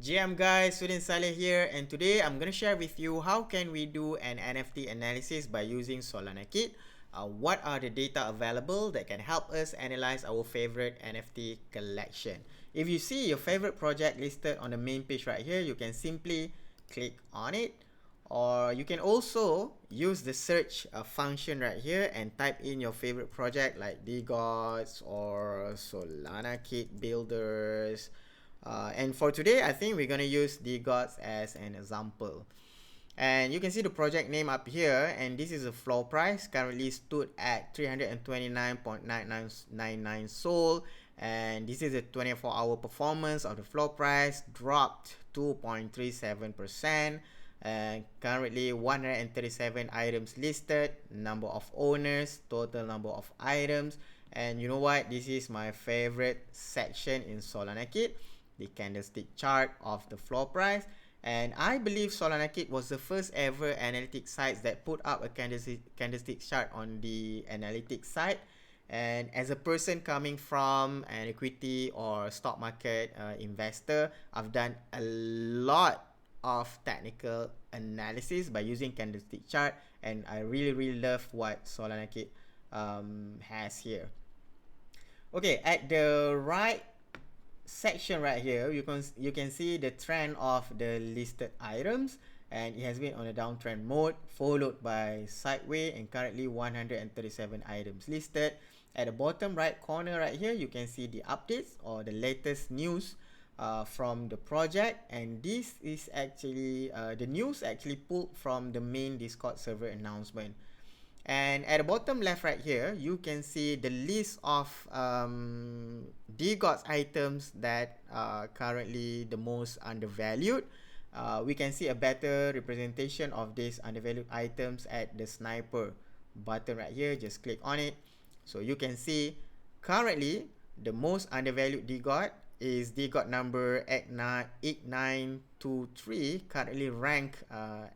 GM guys, Student Saleh here, and today I'm gonna share with you how can we do an NFT analysis by using SolanaKit. What are the data available that can help us analyze our favorite NFT collection? If you see your favorite project listed on the main page right here, you can simply click on it, or you can also use the search function right here and type in your favorite project like DGods or SolanaKit Builders. And for today, I think we're going to use the gods as an example. And you can see the project name up here, and this is a floor price currently stood at 329.9999 Sol, and this is a 24-hour performance of the floor price, dropped 2.37%, and currently 137 items listed, number of owners, total number of items. And you know what, this is my favorite section in SolanaKit, the candlestick chart of the floor price. And I believe SolanaKit was the first ever analytics sites that put up a candlestick chart on the analytics site. And as a person coming from an equity or stock market investor, I've done a lot of technical analysis by using candlestick chart, and I really love what SolanaKit has here. Okay, at the right section right here, you can see the trend of the listed items, and it has been on a downtrend mode followed by sideways, and currently 137 items listed. At the bottom right corner right here, you can see the updates or the latest news from the project, and this is actually the news actually pulled from the main Discord server announcement. And at the bottom left right here, you can see the list of DGOTS items that are currently the most undervalued. We can see a better representation of these undervalued items at the sniper button right here. Just click on it. So you can see currently the most undervalued DGOT is DGOT number 8923, currently ranked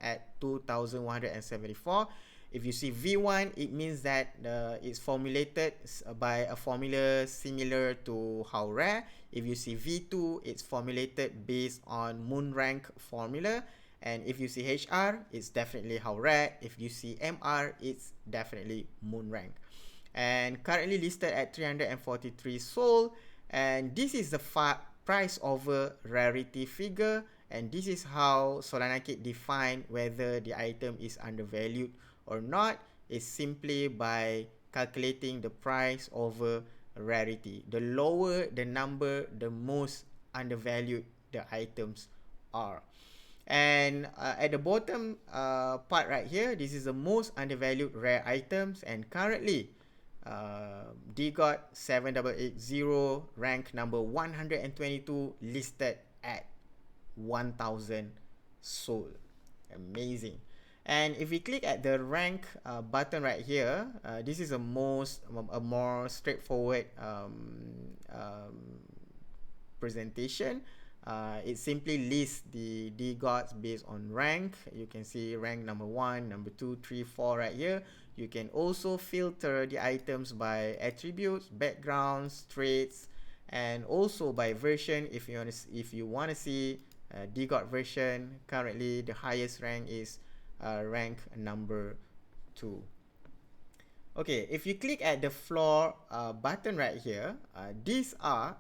at 2174. If you see V1, it means that it's formulated by a formula similar to how rare. If you see V2, it's formulated based on moon rank formula. And if you see HR, it's definitely how rare. If you see MR, it's definitely moon rank. And currently listed at 343 Sol. And this is the price over rarity figure. And this is how SolanaKit define whether the item is undervalued or not, is simply by calculating the price over rarity. The lower the number, the most undervalued the items are. And at the bottom part right here, this is the most undervalued rare items, and currently DGOT 7880 rank number 122 listed at 1000 Sol. Amazing. And if we click at the rank button right here, this is a more straightforward presentation. It simply lists the DGOTs based on rank. You can see rank number 1, number 2, 3, 4 right here. You can also filter the items by attributes, backgrounds, traits, and also by version. If you want to see DGOT version, currently the highest rank is rank number 2. Okay, if you click at the floor button right here, these are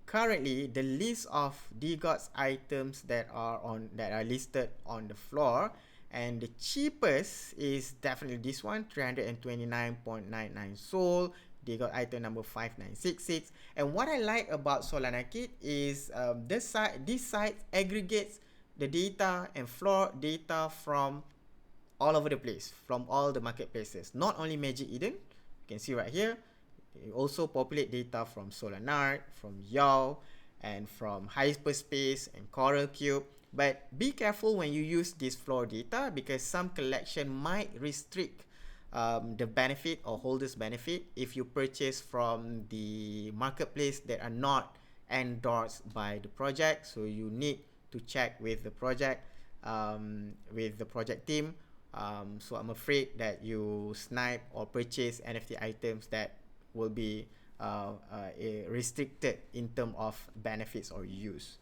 currently the list of DGOTS items that are listed on the floor, and the cheapest is definitely this one, 329.99 Sol. DGOT item number 5966. And what I like about SolanaKit is this site aggregates the data and floor data from all over the place, from all the marketplaces, not only Magic Eden. You can see right here, you also populate data from Solanart, from Yao, and from Hyperspace and Coral Cube. But be careful when you use this floor data, because some collection might restrict the benefit or holders benefit if you purchase from the marketplace that are not endorsed by the project. So you need to check with the project team. So I'm afraid that you snipe or purchase NFT items that will be restricted in terms of benefits or use.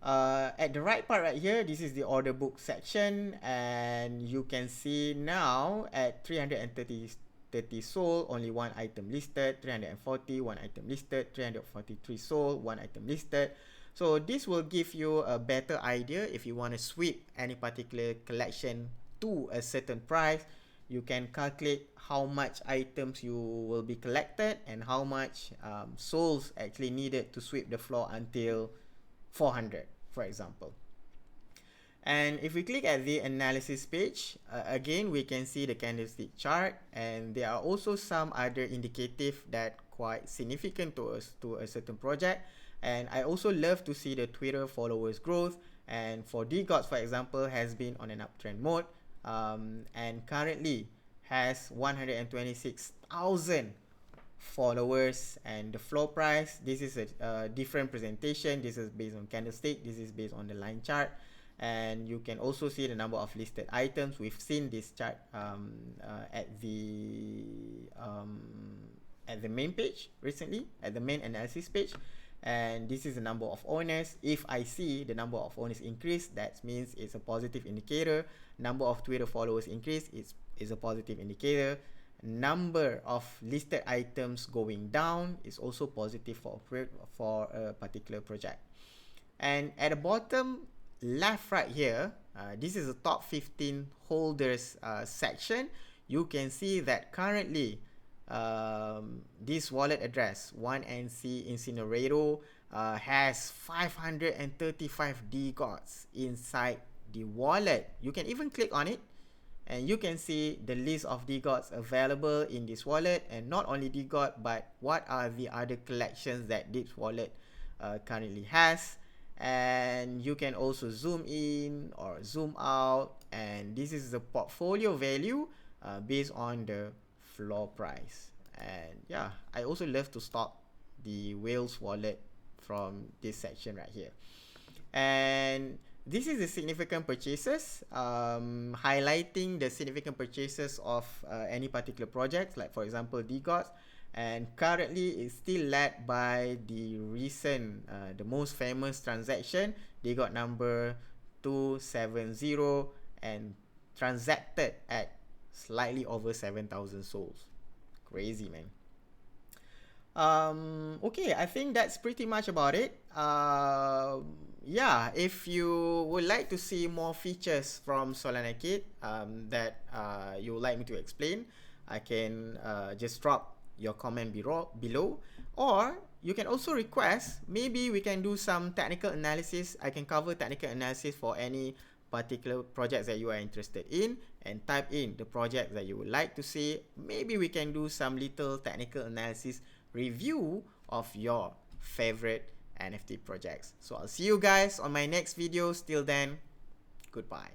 At the right part right here, this is the order book section, and you can see now at 330 sold, only one item listed, 340, one item listed, 343 sold, one item listed. So this will give you a better idea if you want to sweep any particular collection to a certain price. You can calculate how much items you will be collected and how much souls actually needed to sweep the floor until 400, for example. And if we click at the analysis page, again, we can see the candlestick chart, and there are also some other indicative that quite significant to us, to a certain project. And I also love to see the Twitter followers growth. And for DGOTS, for example, has been on an uptrend mode, and currently has 126,000 followers. And the floor price, this is a different presentation. This is based on candlestick, this is based on the line chart, and you can also see the number of listed items. We've seen this chart at the main page recently, at the main analysis page, and this is the number of owners. If I see the number of owners increase, that means it's a positive indicator. Number of Twitter followers increase, is a positive indicator. Number of listed items going down is also positive for a particular project. And at the bottom left right here, this is the top 15 holders section. You can see that currently this wallet address 1NC Incinerator has 535 DGOTs inside the wallet. You can even click on it, and you can see the list of DGOTs available in this wallet, and not only DGOT, but what are the other collections that this wallet currently has. And you can also zoom in or zoom out, and this is the portfolio value based on the floor price. And yeah, I also love to stock the Whales wallet from this section right here. And this is the significant purchases, highlighting the significant purchases of any particular project, like for example DGOTS. And currently it's still led by the recent, the most famous transaction, DGOT number 270, and transacted at slightly over 7,000 souls. Crazy, man. Okay, I think that's pretty much about it. Yeah, if you would like to see more features from SolanaKit that you would like me to explain, I can just drop your comment below, or you can also request, maybe we can do some technical analysis. I can cover technical analysis for any particular projects that you are interested in, and type in the project that you would like to see. Maybe we can do some little technical analysis review of your favorite NFT projects. So I'll see you guys on my next videos. Till then, goodbye.